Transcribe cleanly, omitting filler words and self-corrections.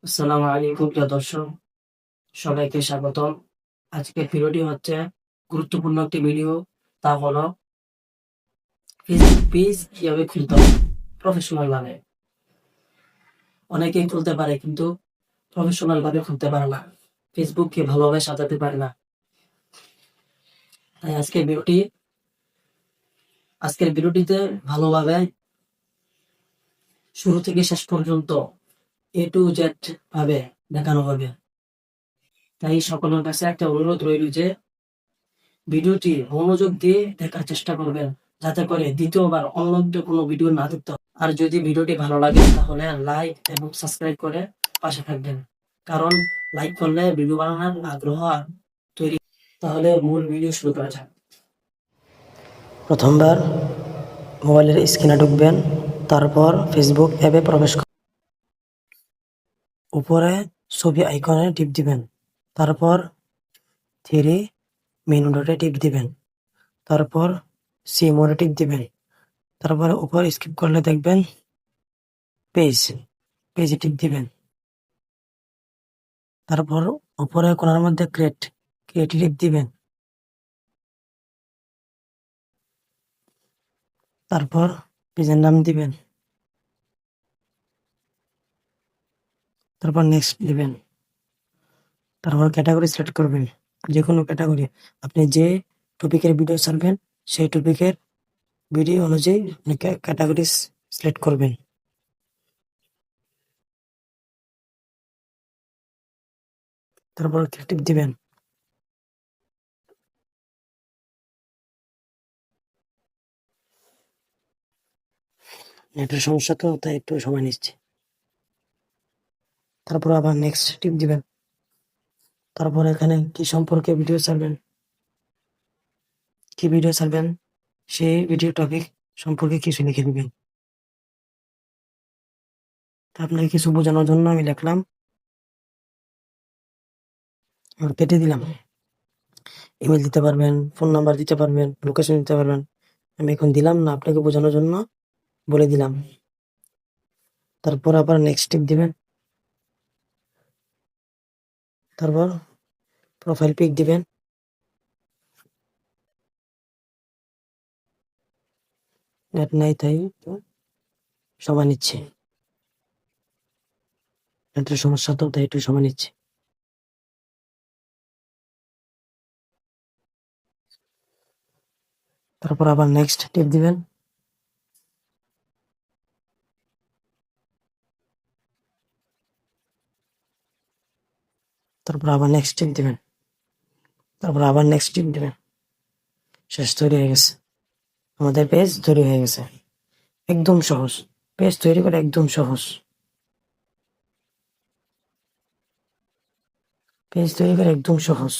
আসসালামু আলাইকুম প্রিয় দর্শক, সবাইকে স্বাগতম। আজকের ভিডিওটি হচ্ছে গুরুত্বপূর্ণ একটি ভিডিও। তা হলো ফেসবুক পেজ কিভাবে খুলতে হবে প্রফেশনাল ভাবে। অনেকেই খুলতে পারে কিন্তু প্রফেশনাল ভাবে খুলতে পারে না, ফেসবুককে ভালোভাবে সাজাতে পারে না। তাই আজকের ভিডিওটিতে ভালোভাবে শুরু থেকে শেষ পর্যন্ত A to Z ভাবে দেখানো হবে। তাই সকলের কাছে একটা অনুরোধ রইল যে ভিডিওটি মনোযোগ দিয়ে দেখার চেষ্টা করবেন, যাতে করে দ্বিতীয়বার অন্য কোনো ভিডিও না দেখতে হয়। আর যদি ভিডিওটি ভালো লাগে তাহলে লাইক এবং সাবস্ক্রাইব করে পাশে থাকবেন, কারণ লাইক করলে ভিডিও বানানোর আগ্রহ তৈরি। তাহলে মূল ভিডিও শুরু করা যাক। প্রথমবার মোবাইলের স্ক্রিনে ঢুকবেন, তারপর ফেসবুক অ্যাপে প্রবেশ করবেন। উপরে ছবি আইকনে টিপ দিবেন, তারপর থ্রি মেনু ডটে টিপ দিবেন, তারপর সি মোডে টিপ দিবেন, তারপরে উপর স্কিপ করলে দেখবেন পেজে টিপ দিবেন, তারপর উপরে কোণার মধ্যে ক্রিয়েট টিপ দিবেন, তারপর পেজের নাম দিবেন, তারপর নেক্সট দিবেন, তারপর ক্যাটাগরি সিলেক্ট করবেন, যে কোনো ক্যাটাগরি। আপনি যে টপিকের ভিডিও ছাড়বেন সেই টপিকের ভিডিও অনুযায়ী আপনি ক্যাটাগরি সিলেক্ট করবেন। তারপর টিপ দিবেন। নেটের সমস্যা তো, তাই একটু সময় নিচ্ছে। তারপর আবার নেক্সট টিপ দিবেন, তারপর এখানে কি সম্পর্কে ভিডিও ছাড়বেন সেই ভিডিও টপিক সম্পর্কে কিছু লিখে দিবেন। আপনাকে কিছু বোঝানোর জন্য আমি লিখলাম, কেটে দিলাম। ইমেল দিতে পারবেন, ফোন নাম্বার দিতে পারবেন, লোকেশন দিতে পারবেন। আমি এখন দিলাম না, আপনাকে বোঝানোর জন্য বলে দিলাম। তারপর আবার নেক্সট টিপ দিবেন, তারপর প্রোফাইল পিক দিবেন। নেট নাই তাই সময় নিচ্ছে, নেটের সমস্যা তো, তাই একটু সময় নিচ্ছে। তারপর আবার নেক্সট টিপ দিবেন, তারপর আবার নেক্সট টিপ দিবেন, তারপর আবার নেক্সট টিপ দিবেন। শেষ, তৈরি হয়ে গেছে, আমাদের পেজ তৈরি হয়ে গেছে। একদম সহজ, পেজ তৈরি করা একদম সহজ। পেজ তৈরি করা একদম সহজ।